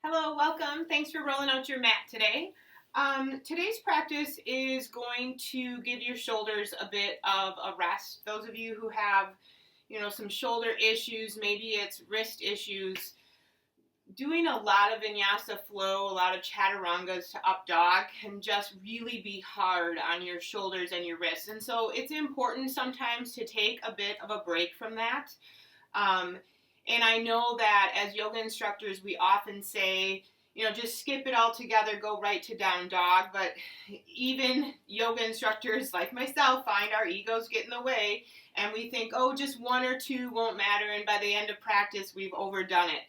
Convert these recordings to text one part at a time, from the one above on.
Hello, welcome. Thanks for rolling out your mat today. Today's practice is going to give your shoulders a bit of a rest. Those of you who have, some shoulder issues, maybe it's wrist issues, doing a lot of Vinyasa flow, a lot of chaturangas to up dog can just really be hard on your shoulders and your wrists. And so it's important sometimes to take a bit of a break from that. And I know that as yoga instructors, we often say, just skip it all together, go right to down dog. But even yoga instructors like myself find our egos get in the way and we think, oh, just one or two won't matter. And by the end of practice, we've overdone it.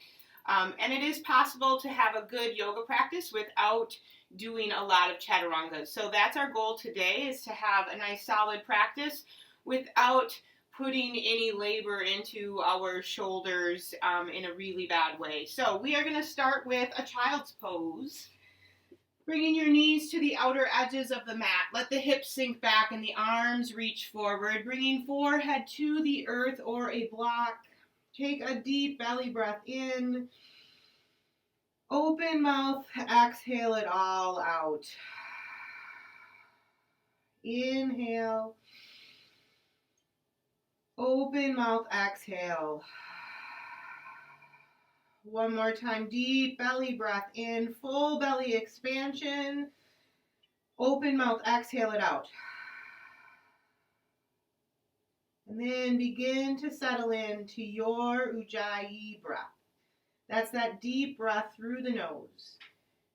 And it is possible to have a good yoga practice without doing a lot of chaturangas. So that's our goal today, is to have a nice solid practice without putting any labor into our shoulders in a really bad way. So we are going to start with a child's pose. Bringing your knees to the outer edges of the mat. Let the hips sink back and the arms reach forward. Bringing forehead to the earth or a block. Take a deep belly breath in. Open mouth, exhale it all out. Inhale. Open mouth, exhale. One more time, deep belly breath in, full belly expansion. Open mouth, exhale it out. And then begin to settle into your Ujjayi breath. That's that deep breath through the nose.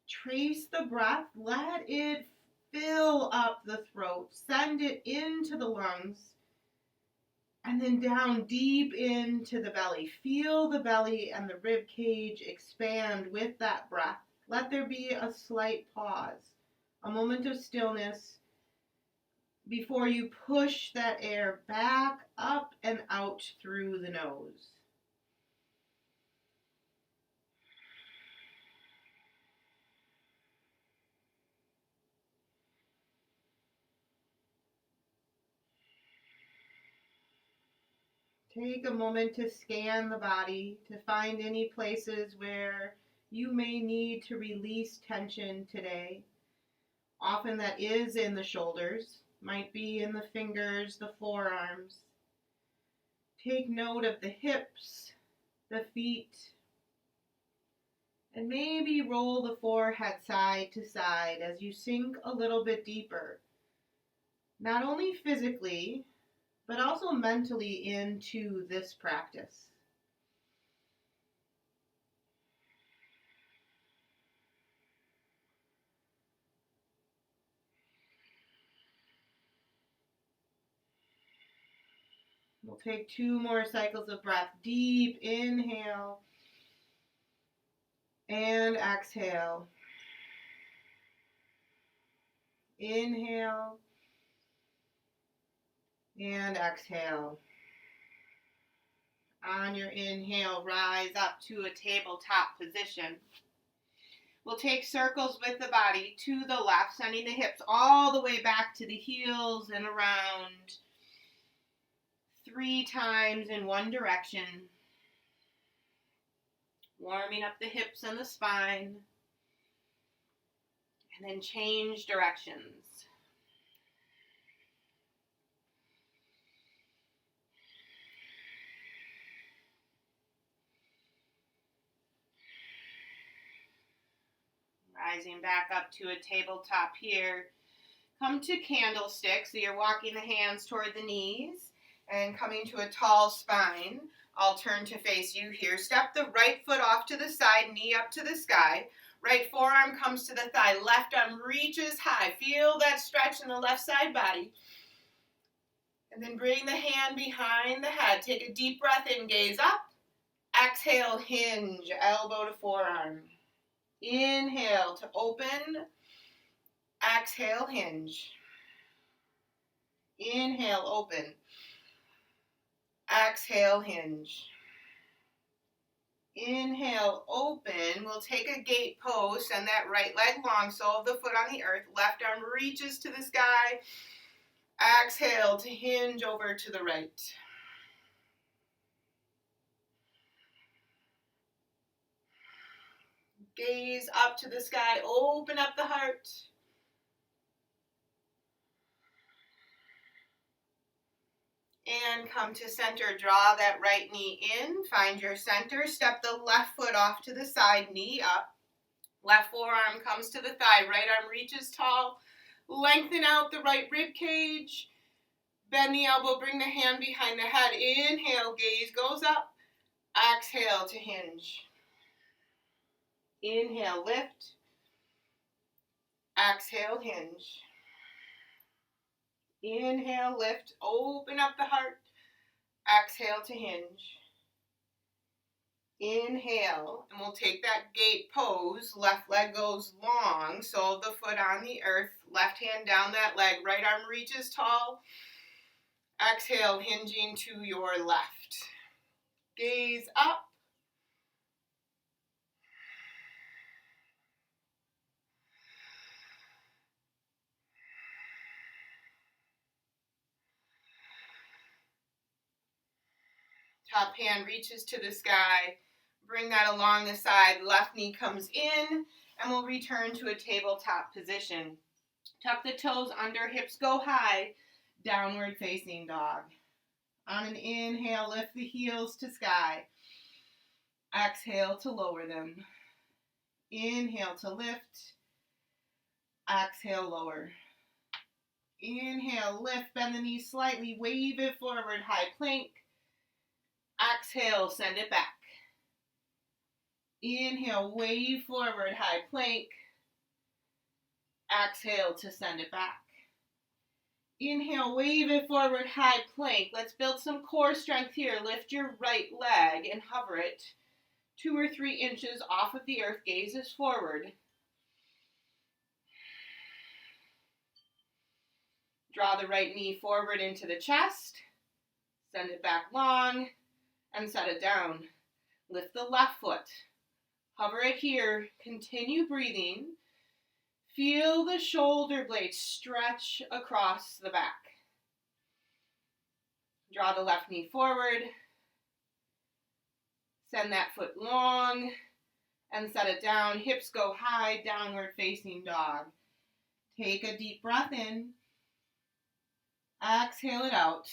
Trace the breath, let it fill up the throat, send it into the lungs. And then down deep into the belly. Feel the belly and the rib cage expand with that breath. Let there be a slight pause, a moment of stillness before you push that air back up and out through the nose. Take a moment to scan the body, to find any places where you may need to release tension today. Often that is in the shoulders, might be in the fingers, the forearms. Take note of the hips, the feet, and maybe roll the forehead side to side as you sink a little bit deeper. Not only physically, but also mentally into this practice. We'll take 2 more cycles of breath. Deep inhale and exhale. Inhale and exhale. On your inhale, rise up to a tabletop position. We'll take circles with the body to the left, sending the hips all the way back to the heels and around. 3 times in one direction. Warming up the hips and the spine. And then change directions. Rising back up to a tabletop here. Come to candlestick, so you're walking the hands toward the knees and coming to a tall spine. I'll turn to face you here. Step the right foot off to the side, knee up to the sky. Right forearm comes to the thigh. Left arm reaches high. Feel that stretch in the left side body. And then bring the hand behind the head. Take a deep breath in, gaze up. Exhale, hinge, elbow to forearm. Inhale to open. Exhale, hinge. Inhale, open. Exhale, hinge. Inhale, open. We'll take a gate pose. Send that right leg long, sole of the foot on the earth. Left arm reaches to the sky. Exhale to hinge over to the right. Gaze up to the sky, open up the heart. And come to center, draw that right knee in, find your center, step the left foot off to the side, knee up. Left forearm comes to the thigh, right arm reaches tall. Lengthen out the right rib cage. Bend the elbow, bring the hand behind the head. Inhale, gaze goes up. Exhale to hinge. Inhale, lift. Exhale, hinge. Inhale, lift. Open up the heart. Exhale to hinge. Inhale, and we'll take that gate pose. Left leg goes long, sole of the foot on the earth. Left hand down that leg. Right arm reaches tall. Exhale, hinging to your left. Gaze up. Top hand reaches to the sky. Bring that along the side. Left knee comes in, and we'll return to a tabletop position. Tuck the toes under, hips go high. Downward facing dog. On an inhale, lift the heels to sky. Exhale to lower them. Inhale to lift. Exhale, lower. Inhale, lift, bend the knees slightly, wave it forward, high plank. Exhale, send it back. Inhale, wave forward, high plank. Exhale to send it back. Inhale, wave it forward, high plank. Let's build some core strength here. Lift your right leg and hover it 2 or 3 inches off of the earth. Gazes forward. Draw the right knee forward into the chest. Send it back long and set it down. Lift the left foot. Hover it here. Continue breathing. Feel the shoulder blades stretch across the back. Draw the left knee forward. Send that foot long and set it down. Hips go high, downward facing dog. Take a deep breath in. Exhale it out.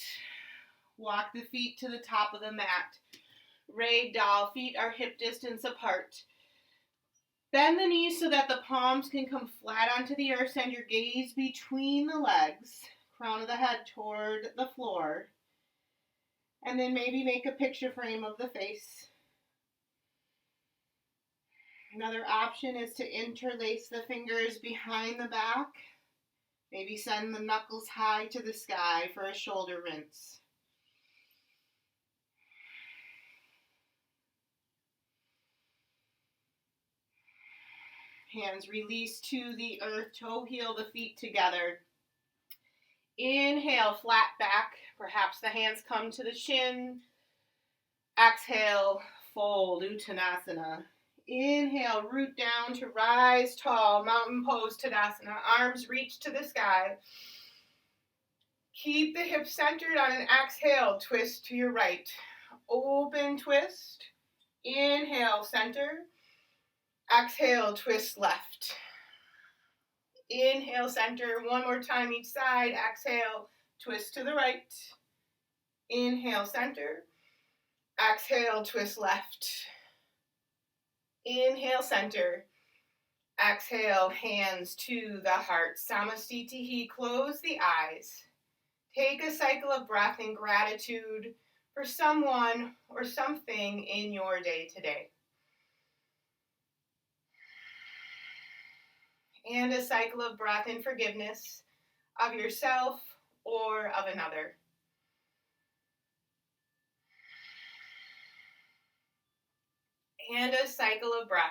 Walk the feet to the top of the mat. Ragdoll, feet are hip distance apart. Bend the knees so that the palms can come flat onto the earth. Send your gaze between the legs. Crown of the head toward the floor. And then maybe make a picture frame of the face. Another option is to interlace the fingers behind the back. Maybe send the knuckles high to the sky for a shoulder rinse. Hands release to the earth, toe heel the feet together. Inhale, flat back. Perhaps the hands come to the shin. Exhale, fold, Uttanasana. Inhale, root down to rise tall, mountain pose, Tadasana. Arms reach to the sky. Keep the hips centered on an exhale, twist to your right. Open twist. Inhale, center. Exhale, twist left. Inhale, center. One more time each side. Exhale, twist to the right. Inhale, center. Exhale, twist left. Inhale, center. Exhale, hands to the heart. Samastitihi, close the eyes. Take a cycle of breath in gratitude for someone or something in your day today. And a cycle of breath in forgiveness of yourself or of another. And a cycle of breath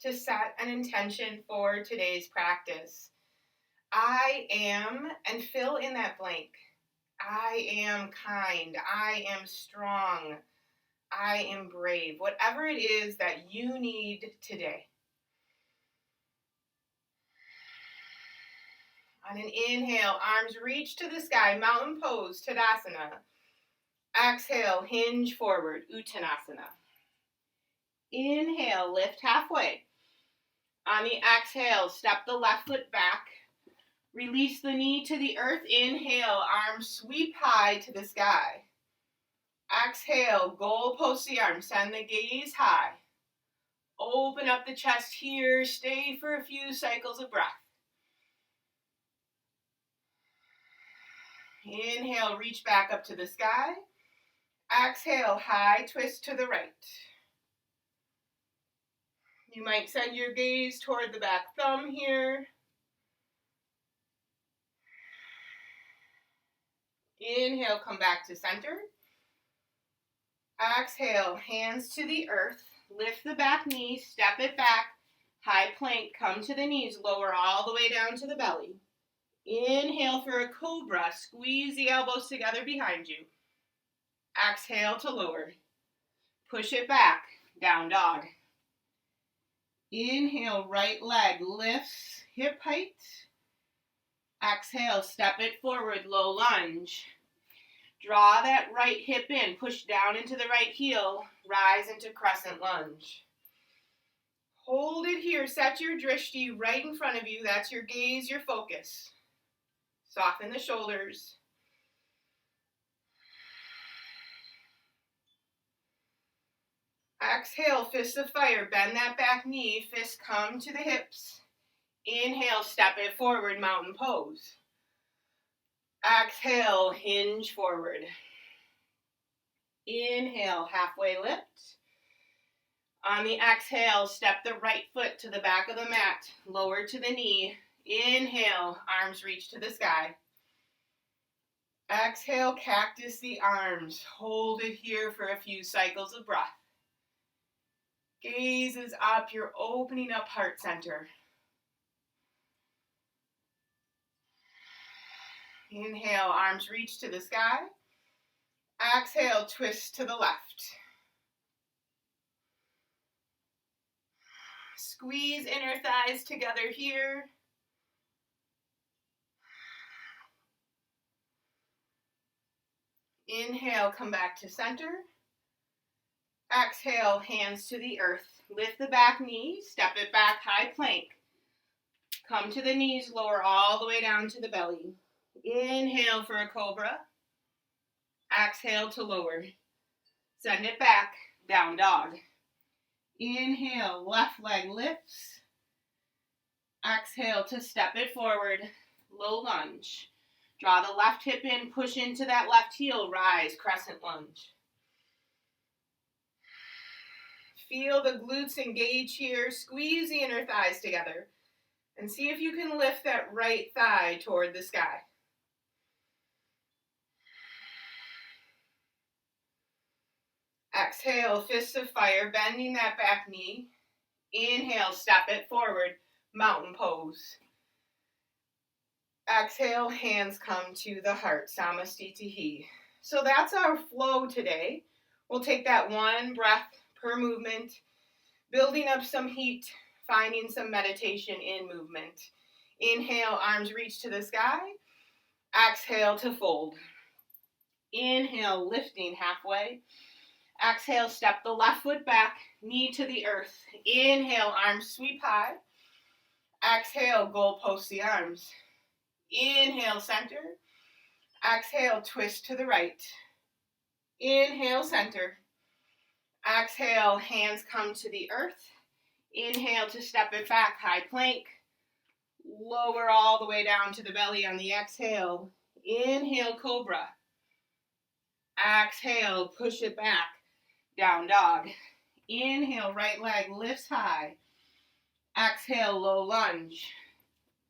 to set an intention for today's practice. I am, and fill in that blank. I am kind. I am strong. I am brave. Whatever it is that you need today. On an inhale, arms reach to the sky, mountain pose, Tadasana. Exhale, hinge forward, Uttanasana. Inhale, lift halfway. On the exhale, step the left foot back. Release the knee to the earth. Inhale, arms sweep high to the sky. Exhale, goal post the arms. Send the gaze high. Open up the chest here. Stay for a few cycles of breath. Inhale, reach back up to the sky. Exhale, high twist to the right. You might send your gaze toward the back thumb here. Inhale, come back to center. Exhale, hands to the earth. Lift the back knee, step it back. High plank, come to the knees, lower all the way down to the belly. Inhale for a cobra. Squeeze the elbows together behind you. Exhale to lower. Push it back, down dog. Inhale, right leg lifts, hip height. Exhale, step it forward, low lunge. Draw that right hip in, push down into the right heel, rise into Crescent Lunge. Hold it here, set your drishti right in front of you. That's your gaze, your focus. Soften the shoulders. Exhale, fists of fire, bend that back knee, fists come to the hips. Inhale, step it forward, mountain pose. Exhale, hinge forward. Inhale, halfway lift. On the exhale, step the right foot to the back of the mat, lower to the knee. Inhale, arms reach to the sky. Exhale, cactus the arms. Hold it here for a few cycles of breath. Gaze is up, you're opening up heart center. Inhale, arms reach to the sky. Exhale, twist to the left. Squeeze inner thighs together here. Inhale, come back to center. Exhale, hands to the earth. Lift the back knee, step it back, high plank. Come to the knees, lower all the way down to the belly. Inhale for a cobra. Exhale to lower. Send it back, down dog. Inhale, left leg lifts. Exhale to step it forward, low lunge. Draw the left hip in, push into that left heel, rise, crescent lunge. Feel the glutes engage here. Squeeze the inner thighs together. And see if you can lift that right thigh toward the sky. Exhale, fists of fire, bending that back knee. Inhale, step it forward, mountain pose. Exhale, hands come to the heart, Samastitihi. So that's our flow today. We'll take that one breath per movement, building up some heat, finding some meditation in movement. Inhale, arms reach to the sky. Exhale to fold. Inhale, lifting halfway. Exhale, step the left foot back, knee to the earth. Inhale, arms sweep high. Exhale, goal post the arms. Inhale, center. Exhale, twist to the right. Inhale, center. Exhale, hands come to the earth. Inhale to step it back, high plank. Lower all the way down to the belly on the exhale. Inhale, cobra. Exhale, push it back, down dog. Inhale, right leg lifts high. Exhale, low lunge.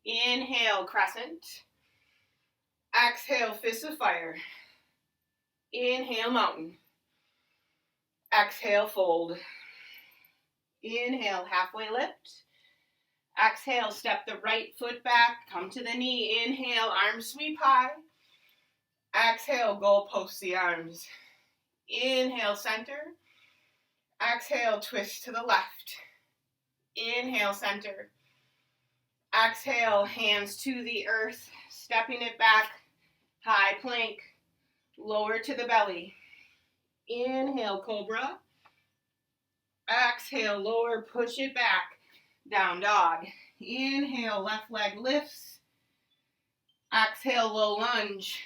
Inhale, crescent. Exhale, fist of fire. Inhale, mountain. Exhale, fold. Inhale, halfway lift. Exhale, step the right foot back, come to the knee. Inhale, arms sweep high. Exhale, goal post the arms. Inhale, center. Exhale, twist to the left. Inhale, center. Exhale, hands to the earth, stepping it back, high plank, lower to the belly. Inhale, cobra. Exhale, lower, push it back, down dog. Inhale, left leg lifts. Exhale, low lunge.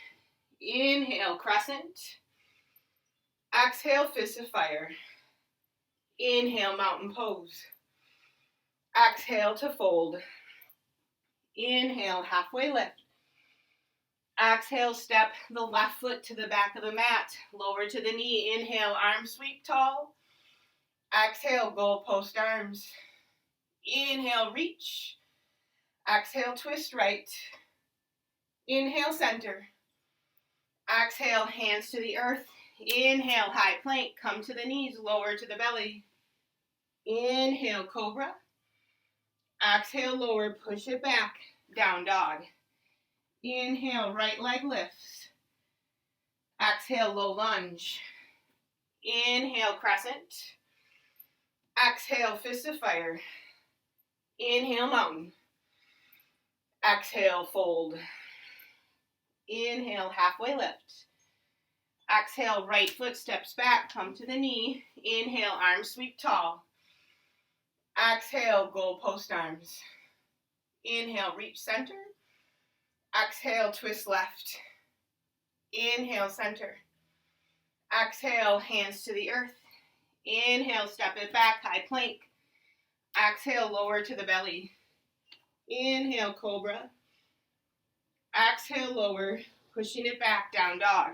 Inhale, crescent. Exhale, fist of fire. Inhale, mountain pose. Exhale to fold. Inhale, halfway lift. Exhale, step the left foot to the back of the mat. Lower to the knee. Inhale, arms sweep tall. Exhale, goalpost arms. Inhale, reach. Exhale, twist right. Inhale, center. Exhale, hands to the earth. Inhale, high plank. Come to the knees, lower to the belly. Inhale, cobra. Exhale, lower, push it back. Down dog. Inhale, right leg lifts. Exhale, low lunge. Inhale, crescent. Exhale, fist of fire. Inhale, mountain. Exhale, fold. Inhale, halfway lift. Exhale, right foot steps back, come to the knee. Inhale, arms sweep tall. Exhale, goalpost arms. Inhale, reach center. Exhale, twist left. Inhale, center. Exhale, hands to the earth. Inhale, step it back, high plank. Exhale, lower to the belly. Inhale, cobra. Exhale, lower, pushing it back, down dog.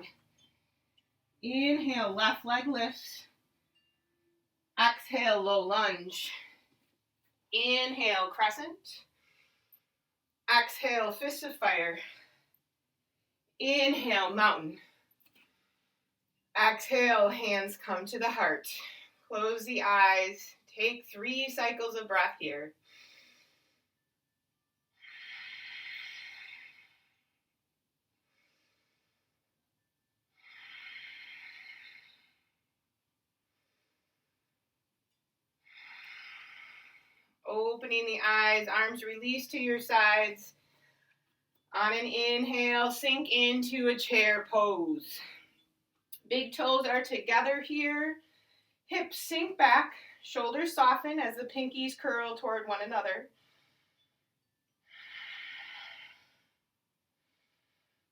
Inhale, left leg lifts. Exhale, low lunge. Inhale, crescent. Exhale, fist of fire. Inhale, mountain. Exhale, hands come to the heart. Close the eyes. Take 3 cycles of breath here. Opening the eyes, arms release to your sides. On an inhale, sink into a chair pose. Big toes are together here. Hips sink back. Shoulders soften as the pinkies curl toward one another.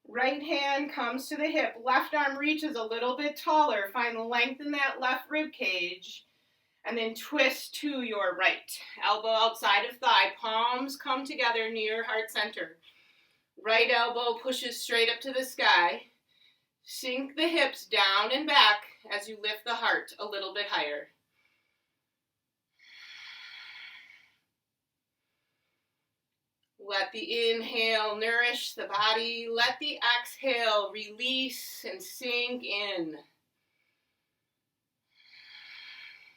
Right hand comes to the hip. Left arm reaches a little bit taller. Find length in that left rib cage. And then twist to your right. Elbow outside of thigh. Palms come together near heart center. Right elbow pushes straight up to the sky. Sink the hips down and back as you lift the heart a little bit higher. Let the inhale nourish the body. Let the exhale release and sink in.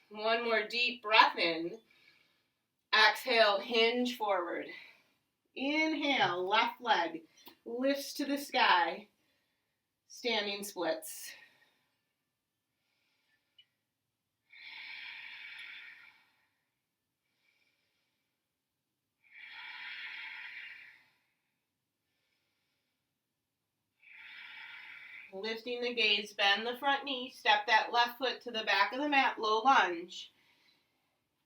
One more deep breath in. Exhale, hinge forward. Inhale, left leg lifts to the sky. Standing splits. Lifting the gaze, bend the front knee, step that left foot to the back of the mat, low lunge.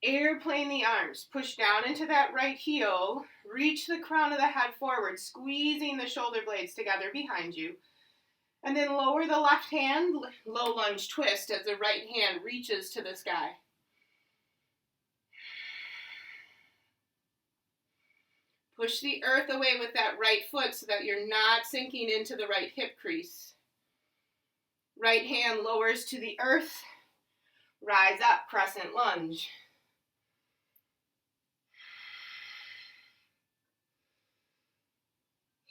Airplane the arms, push down into that right heel, reach the crown of the head forward, squeezing the shoulder blades together behind you. And then lower the left hand, low lunge twist as the right hand reaches to the sky. Push the earth away with that right foot so that you're not sinking into the right hip crease. Right hand lowers to the earth. Rise up, crescent lunge.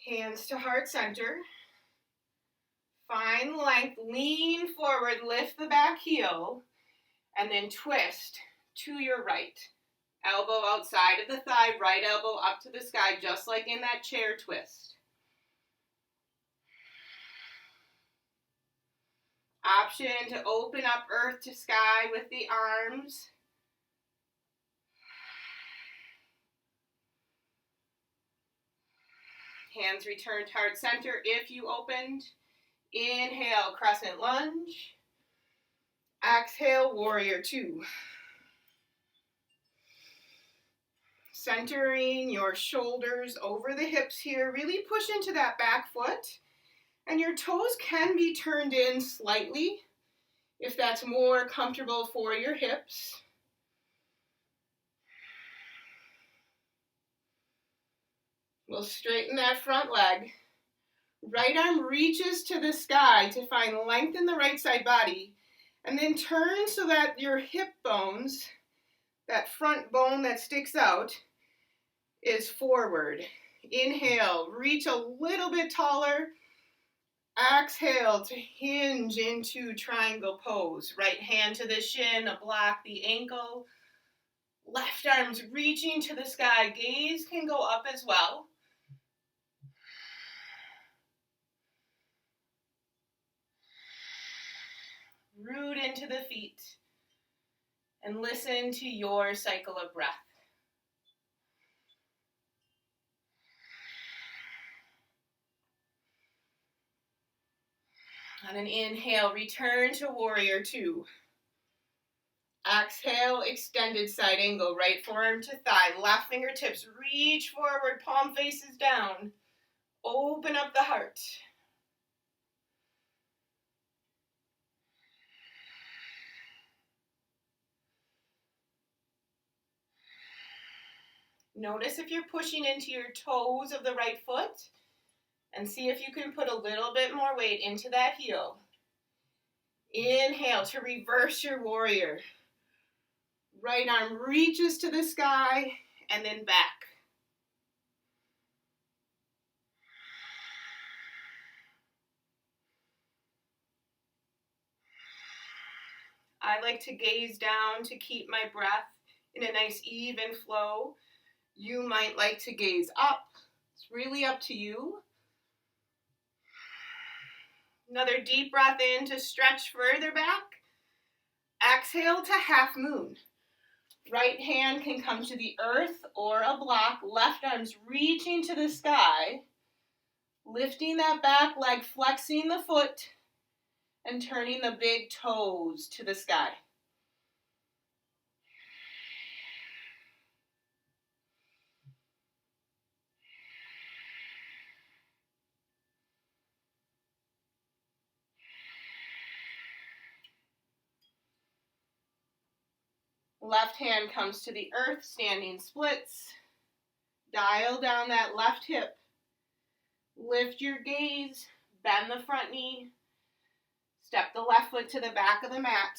Hands to heart center. Find length, lean forward, lift the back heel, and then twist to your right. Elbow outside of the thigh, right elbow up to the sky, just like in that chair twist. Option to open up earth to sky with the arms. Hands return to heart center if you opened. Inhale, crescent lunge. Exhale, warrior two. Centering your shoulders over the hips here. Really push into that back foot. And your toes can be turned in slightly if that's more comfortable for your hips. We'll straighten that front leg. Right arm reaches to the sky to find length in the right side body. And then turn so that your hip bones, that front bone that sticks out, is forward. Inhale, reach a little bit taller. Exhale to hinge into triangle pose. Right hand to the shin, block the ankle. Left arm's reaching to the sky. Gaze can go up as well. Root into the feet. And listen to your cycle of breath. On an inhale, return to warrior two. Exhale, extended side angle, right forearm to thigh, left fingertips reach forward, palm faces down. Open up the heart. Notice if you're pushing into your toes of the right foot, and see if you can put a little bit more weight into that heel. Inhale to reverse your warrior. Right arm reaches to the sky and then back. I like to gaze down to keep my breath in a nice even flow. You might like to gaze up. It's really up to you. Another deep breath in to stretch further back. Exhale to half moon. Right hand can come to the earth or a block. Left arm's reaching to the sky. Lifting that back leg, flexing the foot, and turning the big toes to the sky. Left hand comes to the earth, standing splits. Dial down that left hip. Lift your gaze, bend the front knee. Step the left foot to the back of the mat.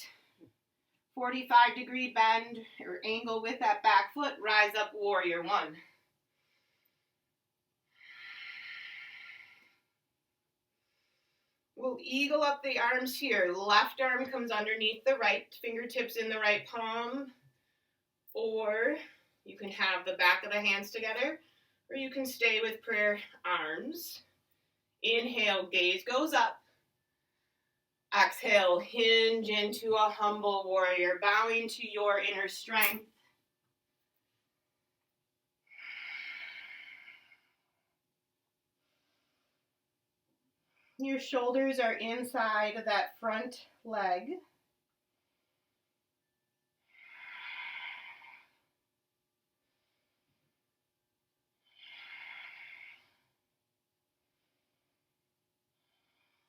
45-degree bend or angle with that back foot. Rise up, warrior one. We'll eagle up the arms here. Left arm comes underneath the right, fingertips in the right palm. Or you can have the back of the hands together, or you can stay with prayer arms. Inhale, gaze goes up. Exhale, hinge into a humble warrior, bowing to your inner strength. Your shoulders are inside of that front leg.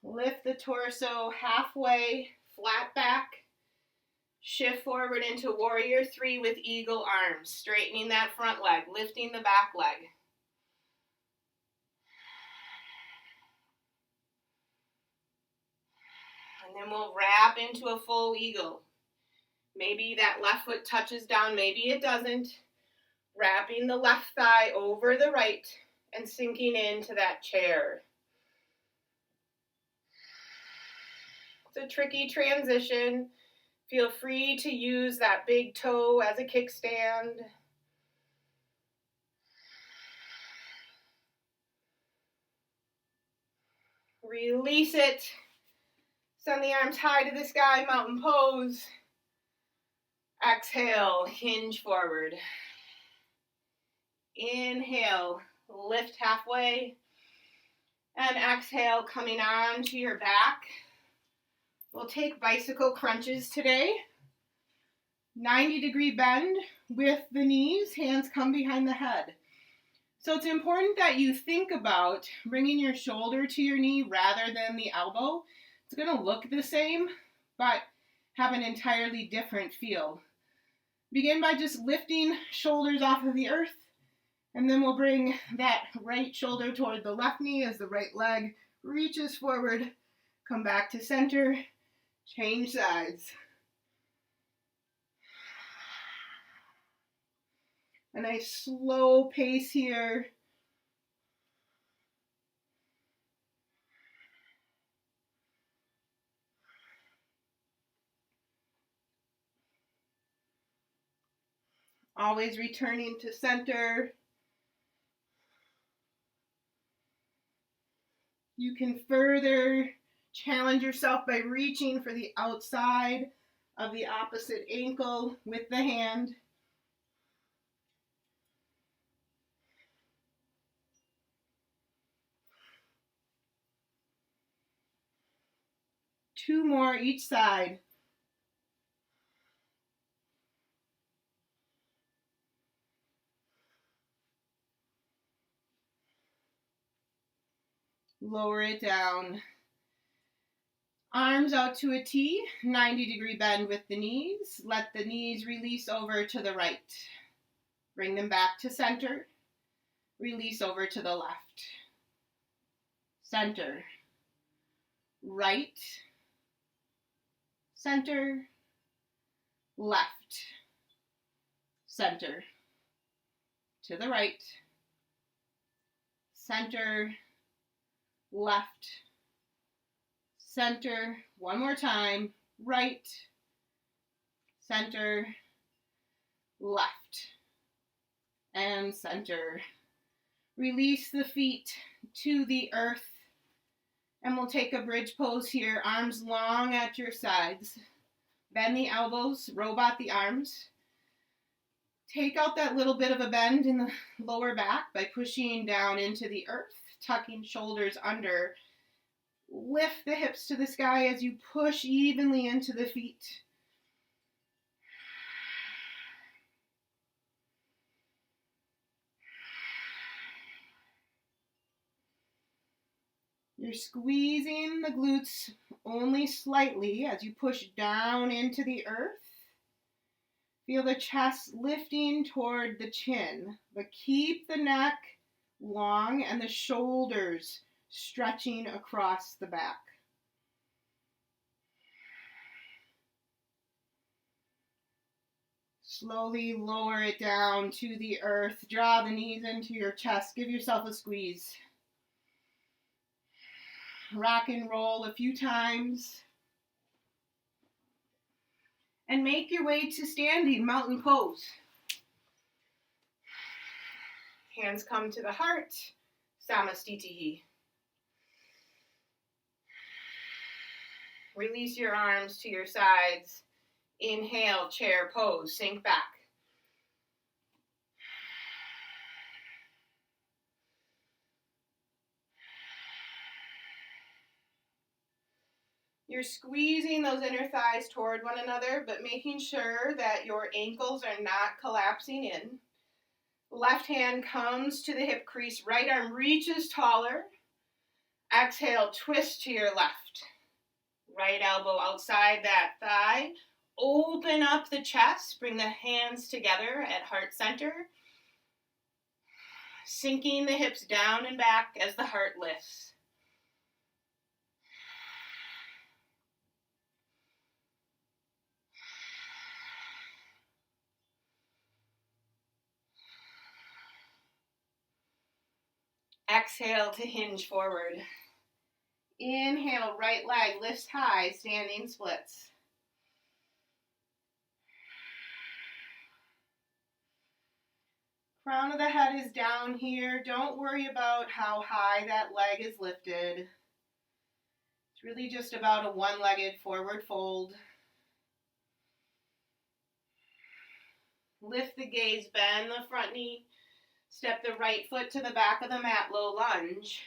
Lift the torso halfway, flat back. Shift forward into warrior three with eagle arms, straightening that front leg, lifting the back leg. And then we'll wrap into a full eagle. Maybe that left foot touches down, maybe it doesn't. Wrapping the left thigh over the right and sinking into that chair. It's a tricky transition. Feel free to use that big toe as a kickstand. Release it. Send the arms high to the sky, mountain pose. Exhale, hinge forward. Inhale, lift halfway. And exhale, coming on to your back. We'll take bicycle crunches today. 90-degree bend with the knees, hands come behind the head. So it's important that you think about bringing your shoulder to your knee rather than the elbow. It's going to look the same, but have an entirely different feel. Begin by just lifting shoulders off of the earth, and then we'll bring that right shoulder toward the left knee as the right leg reaches forward. Come back to center, change sides. A nice slow pace here. Always returning to center. You can further challenge yourself by reaching for the outside of the opposite ankle with the hand. Two more each side. Lower it down. Arms out to a T, 90-degree bend with the knees. Let the knees release over to the right. Bring them back to center. Release over to the left. Center. Right. Center. Left. Center. To the right. Center. Left. Center. One more time. Right. Center. Left. And center. Release the feet to the earth. And we'll take a bridge pose here. Arms long at your sides. Bend the elbows. Robot the arms. Take out that little bit of a bend in the lower back by pushing down into the earth. Tucking shoulders under. Lift the hips to the sky as you push evenly into the feet. You're squeezing the glutes only slightly as you push down into the earth. Feel the chest lifting toward the chin, but keep the neck long and the shoulders stretching across the back. Slowly lower it down to the earth. Draw the knees into your chest. Give yourself a squeeze. Rock and roll a few times. And make your way to standing mountain pose. Hands come to the heart, Samastitihi. Release your arms to your sides. Inhale, chair pose, sink back. You're squeezing those inner thighs toward one another, but making sure that your ankles are not collapsing in. Left hand comes to the hip crease, right arm reaches taller. Exhale, twist to your left. Right elbow outside that thigh. Open up the chest, bring the hands together at heart center. Sinking the hips down and back as the heart lifts. Exhale to hinge forward. Inhale, right leg lifts high, standing splits. Crown of the head is down here. Don't worry about how high that leg is lifted. It's really just about a one-legged forward fold. Lift the gaze, bend the front knee. Step the right foot to the back of the mat, low lunge.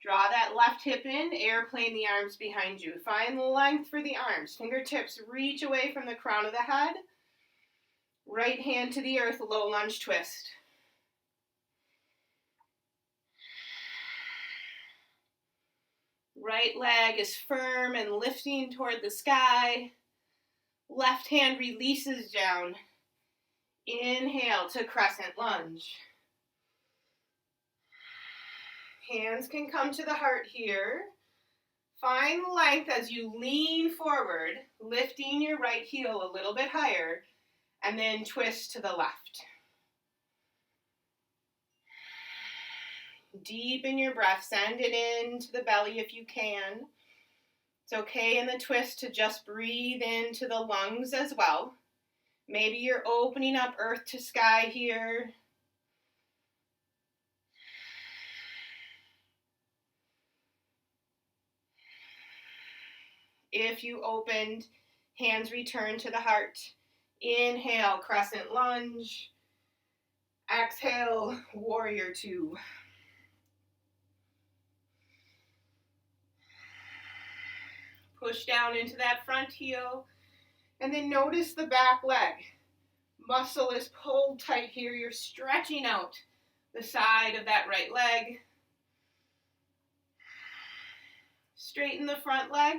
Draw that left hip in, airplane the arms behind you. Find length for the arms. Fingertips reach away from the crown of the head. Right hand to the earth, low lunge twist. Right leg is firm and lifting toward the sky. Left hand releases down. Inhale to crescent lunge. Hands can come to the heart here. Find length as you lean forward, lifting your right heel a little bit higher, and then twist to the left. Deepen your breath, send it into the belly if you can. It's okay in the twist to just breathe into the lungs as well. Maybe you're opening up earth to sky here. If you opened, hands return to the heart. Inhale, crescent lunge. Exhale, warrior two. Push down into that front heel, and then notice the back leg. Muscle is pulled tight here. You're stretching out the side of that right leg. Straighten the front leg.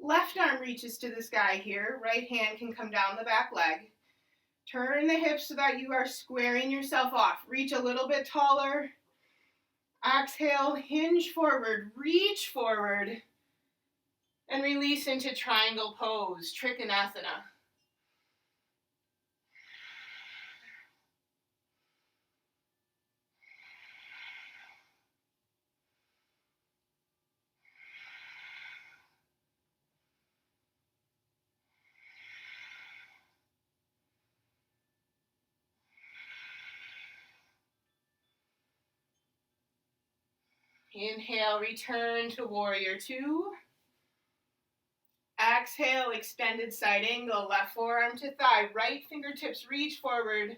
Left arm reaches to the sky here. Right hand can come down the back leg. Turn the hips so that you are squaring yourself off. Reach a little bit taller. Exhale, hinge forward, reach forward, and release into triangle pose, Trikonasana. Inhale, return to warrior two. Exhale, extended side angle, left forearm to thigh, right fingertips reach forward.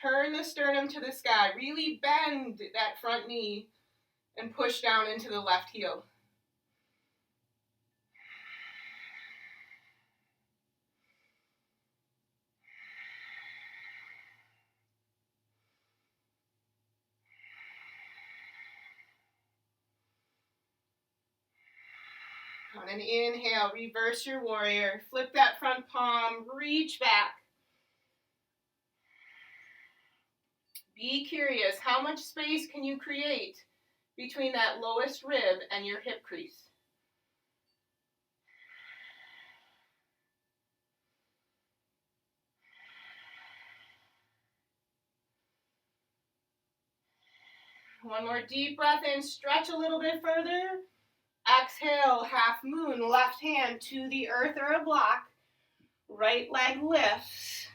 Turn the sternum to the sky. Really bend that front knee and push down into the left heel. On an inhale, reverse your warrior. Flip that front palm, reach back. Be curious, how much space can you create between that lowest rib and your hip crease? One more deep breath in, stretch a little bit further. Exhale, half moon, left hand to the earth or a block. Right leg lifts.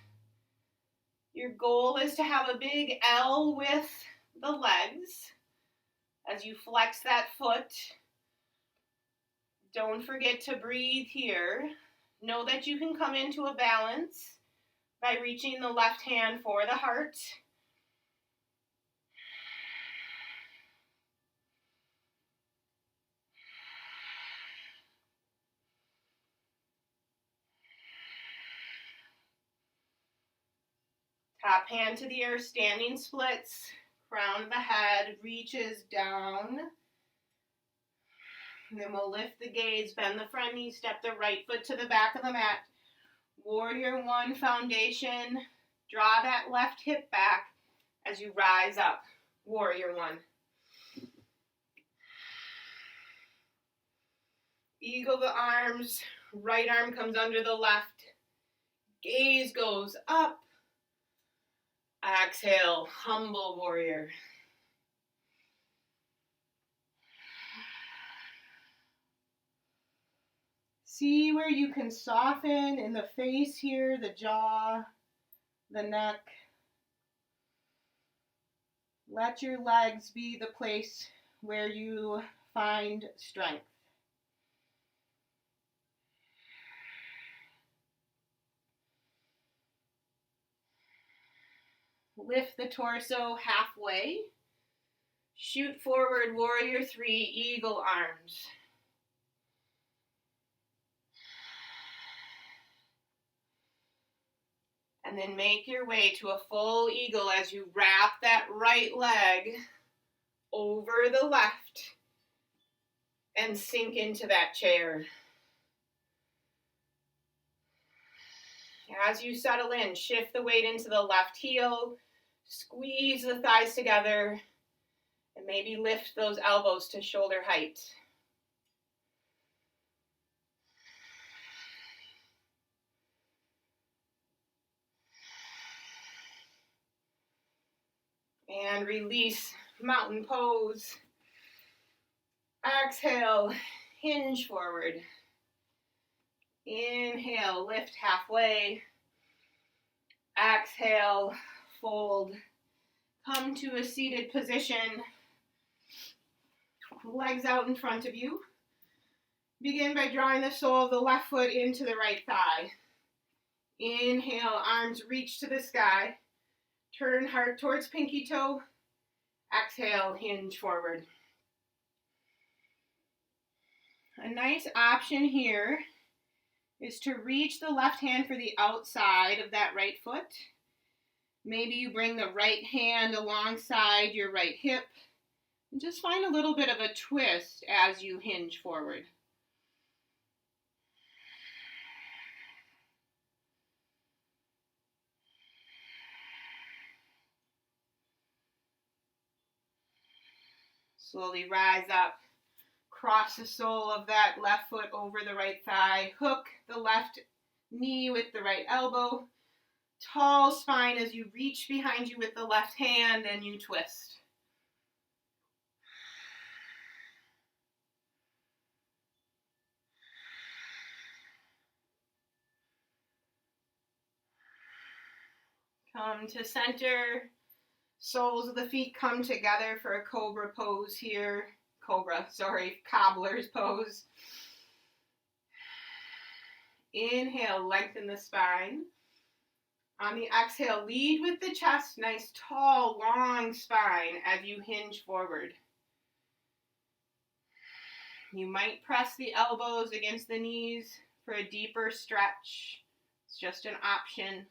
Your goal is to have a big L with the legs as you flex that foot. Don't forget to breathe here. Know that you can come into a balance by reaching the left hand for the heart. Top hand to the earth, standing splits. Crown of the head reaches down. And then we'll lift the gaze, bend the front knee, step the right foot to the back of the mat. Warrior one foundation. Draw that left hip back as you rise up. Warrior one. Eagle the arms. Right arm comes under the left. Gaze goes up. Exhale, humble warrior. See where you can soften in the face here, the jaw, the neck. Let your legs be the place where you find strength. Lift the torso halfway. Shoot forward, warrior three, eagle arms. And then make your way to a full eagle as you wrap that right leg over the left and sink into that chair. As you settle in, shift the weight into the left heel, squeeze the thighs together, and maybe lift those elbows to shoulder height. And release, mountain pose. Exhale, hinge forward. Inhale, lift halfway. Exhale, fold. Come to a seated position. Legs out in front of you. Begin by drawing the sole of the left foot into the right thigh. Inhale, arms reach to the sky. Turn heart towards pinky toe. Exhale, hinge forward. A nice option here is to reach the left hand for the outside of that right foot. Maybe you bring the right hand alongside your right hip. And just find a little bit of a twist as you hinge forward. Slowly rise up. Cross the sole of that left foot over the right thigh. Hook the left knee with the right elbow. Tall spine as you reach behind you with the left hand and you twist. Come to center. Soles of the feet come together for a Cobra Pose here. Cobbler's pose. Inhale, lengthen the spine. On the exhale, lead with the chest, nice tall, long spine as you hinge forward. You might press the elbows against the knees for a deeper stretch. It's just an option.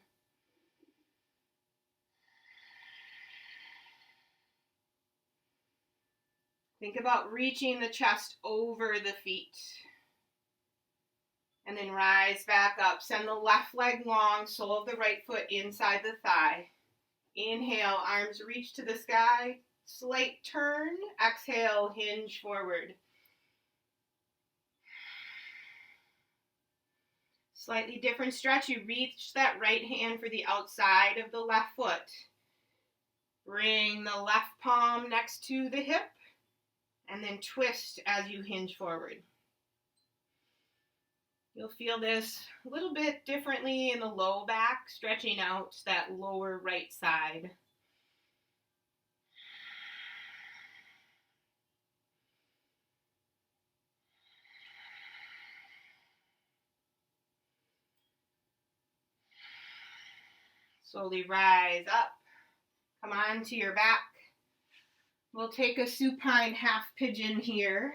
Think about reaching the chest over the feet. And then rise back up. Send the left leg long, sole of the right foot inside the thigh. Inhale, arms reach to the sky. Slight turn. Exhale, hinge forward. Slightly different stretch. You reach that right hand for the outside of the left foot. Bring the left palm next to the hip. And then twist as you hinge forward. You'll feel this a little bit differently in the low back, stretching out that lower right side. Slowly rise up. Come on to your back. We'll take a supine half pigeon here.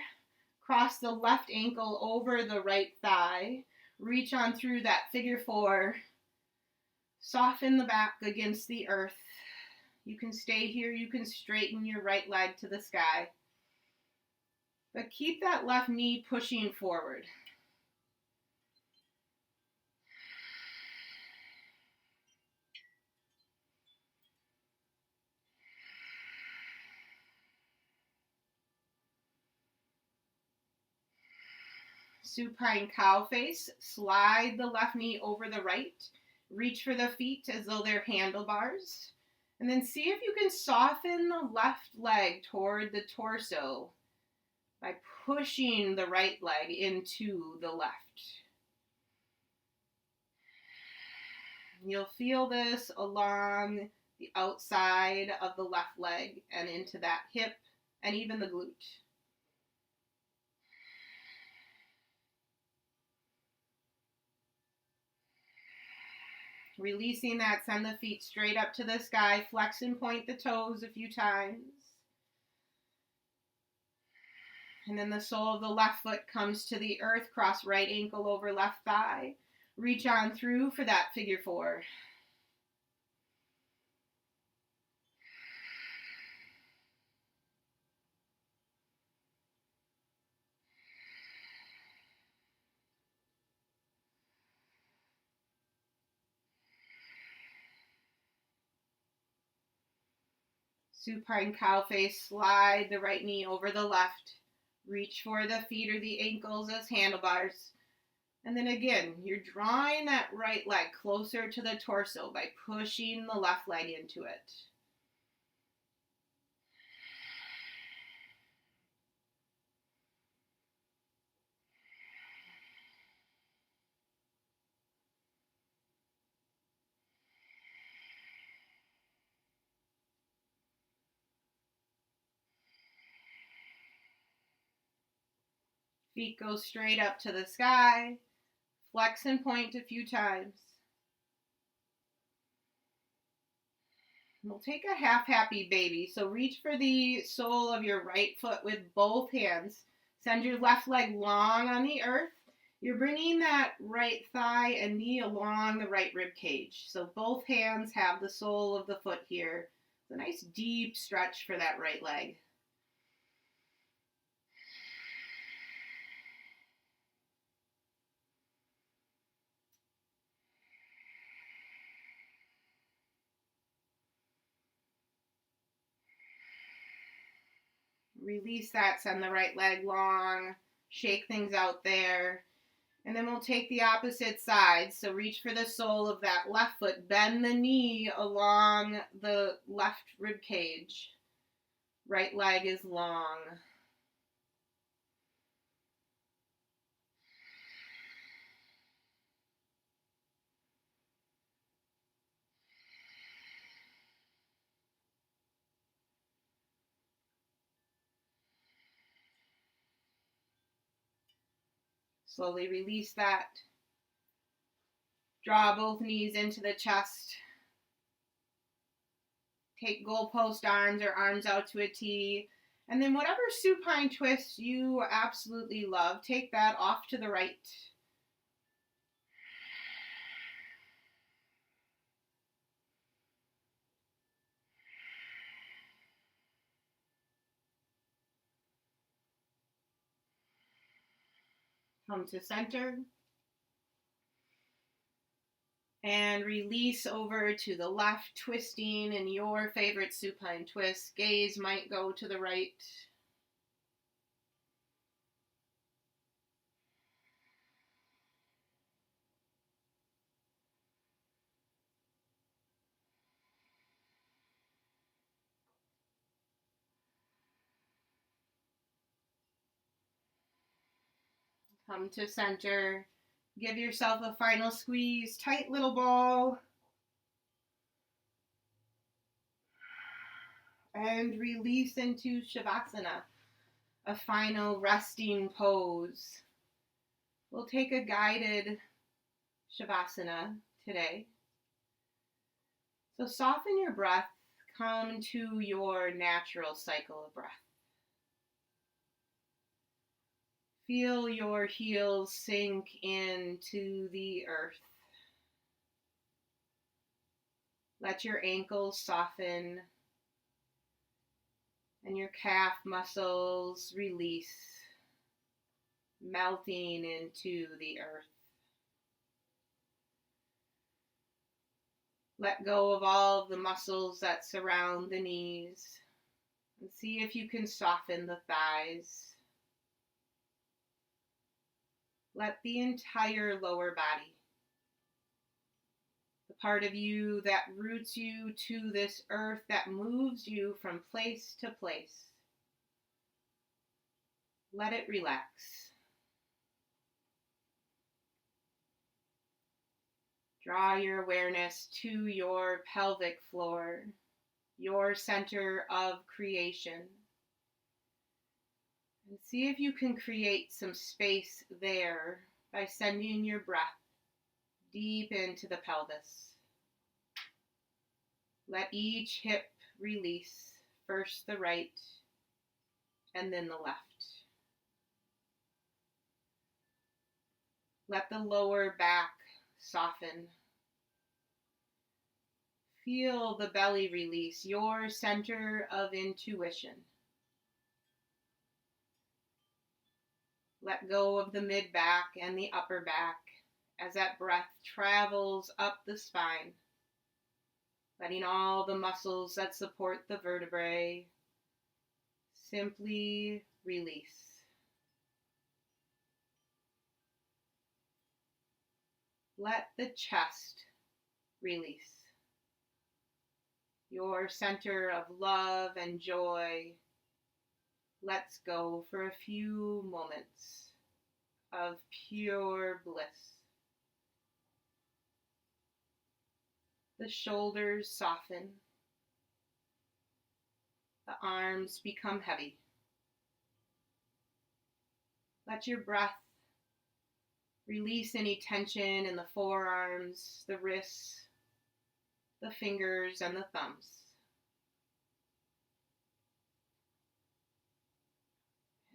Cross the left ankle over the right thigh. Reach on through that figure four. Soften the back against the earth. You can stay here. You can straighten your right leg to the sky. But keep that left knee pushing forward. Supine cow face. Slide the left knee over the right. Reach for the feet as though they're handlebars. And then see if you can soften the left leg toward the torso by pushing the right leg into the left. You'll feel this along the outside of the left leg and into that hip and even the glute. Releasing that, send the feet straight up to the sky. Flex and point the toes a few times. And then the sole of the left foot comes to the earth. Cross right ankle over left thigh. Reach on through for that figure four. Supine cow face, slide the right knee over the left. Reach for the feet or the ankles as handlebars. And then again, you're drawing that right leg closer to the torso by pushing the left leg into it. Feet go straight up to the sky. Flex and point a few times. We'll take a half happy baby. So reach for the sole of your right foot with both hands. Send your left leg long on the earth. You're bringing that right thigh and knee along the right rib cage. So both hands have the sole of the foot here. It's a nice deep stretch for that right leg. Release that, send the right leg long, shake things out there. And then we'll take the opposite side. So reach for the sole of that left foot. Bend the knee along the left rib cage. Right leg is long. Slowly release that. Draw both knees into the chest. Take goalpost arms or arms out to a T. And then whatever supine twist you absolutely love, take that off to the right. Come to center. And release over to the left, twisting in your favorite supine twist. Gaze might go to the right. Come to center. Give yourself a final squeeze. Tight little ball. And release into Shavasana, a final resting pose. We'll take a guided Shavasana today. So soften your breath. Come to your natural cycle of breath. Feel your heels sink into the earth. Let your ankles soften and your calf muscles release, melting into the earth. Let go of all of the muscles that surround the knees and see if you can soften the thighs. Let the entire lower body, the part of you that roots you to this earth, that moves you from place to place, let it relax. Draw your awareness to your pelvic floor, your center of creation. And see if you can create some space there by sending your breath deep into the pelvis. Let each hip release, first the right and then the left. Let the lower back soften. Feel the belly release, your center of intuition. Let go of the mid-back and the upper back as that breath travels up the spine. letting all the muscles that support the vertebrae simply release. Let the chest release. Your center of love and joy lets go for a few moments of pure bliss. The shoulders soften. The arms become heavy. Let your breath release any tension in the forearms, the wrists, the fingers, and the thumbs.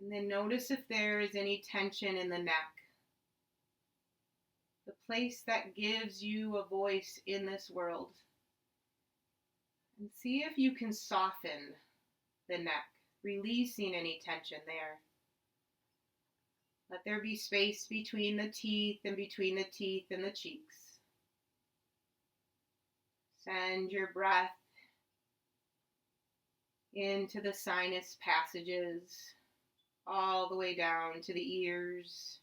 And then notice if there is any tension in the neck, the place that gives you a voice in this world. And see if you can soften the neck, releasing any tension there. Let there be space between the teeth and between the teeth and the cheeks. Send your breath into the sinus passages, all the way down to the ears,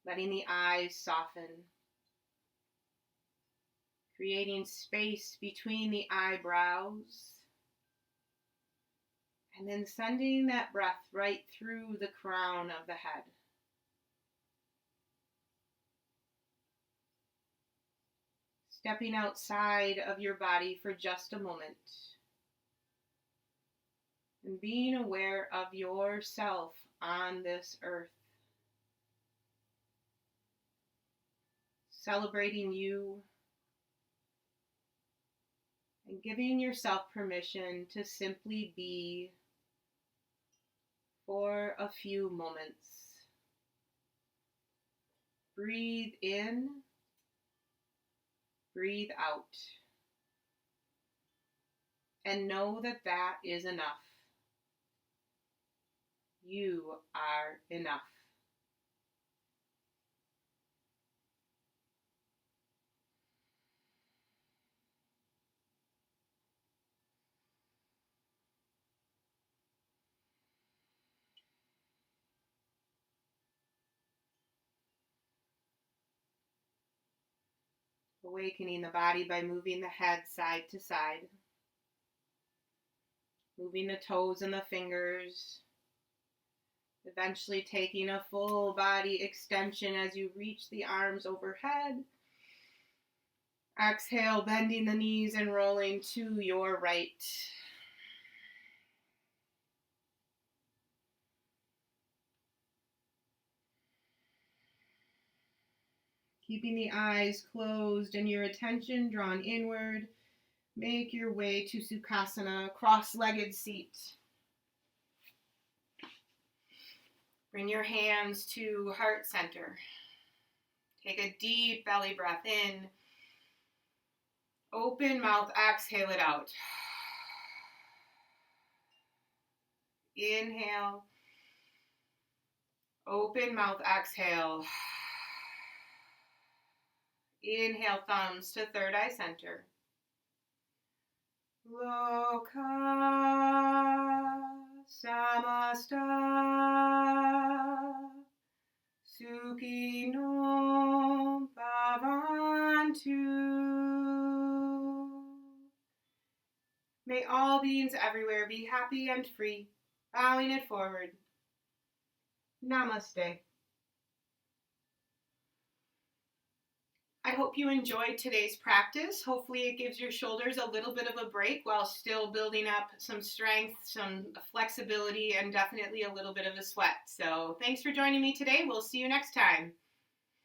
letting the eyes soften, creating space between the eyebrows, and then sending that breath right through the crown of the head. Stepping outside of your body for just a moment and being aware of yourself on this earth. Celebrating you and giving yourself permission to simply be for a few moments. Breathe in, breathe out, and know that that is enough. You are enough. Awakening the body by moving the head side to side, moving the toes and the fingers, eventually taking a full body extension as you reach the arms overhead. Exhale, bending the knees and rolling to your right. Keeping the eyes closed and your attention drawn inward, make your way to Sukhasana, cross-legged seat. Bring your hands to heart center. Take a deep belly breath in. Open mouth, exhale it out. Inhale. Open mouth, exhale. Inhale, thumbs to third eye center. Loka samasta sukhino bhavantu. May all beings everywhere be happy and free. Bowing it forward. Namaste. I hope you enjoyed today's practice. Hopefully it gives your shoulders a little bit of a break while still building up some strength, some flexibility, and definitely a little bit of a sweat. So thanks for joining me today. We'll see you next time.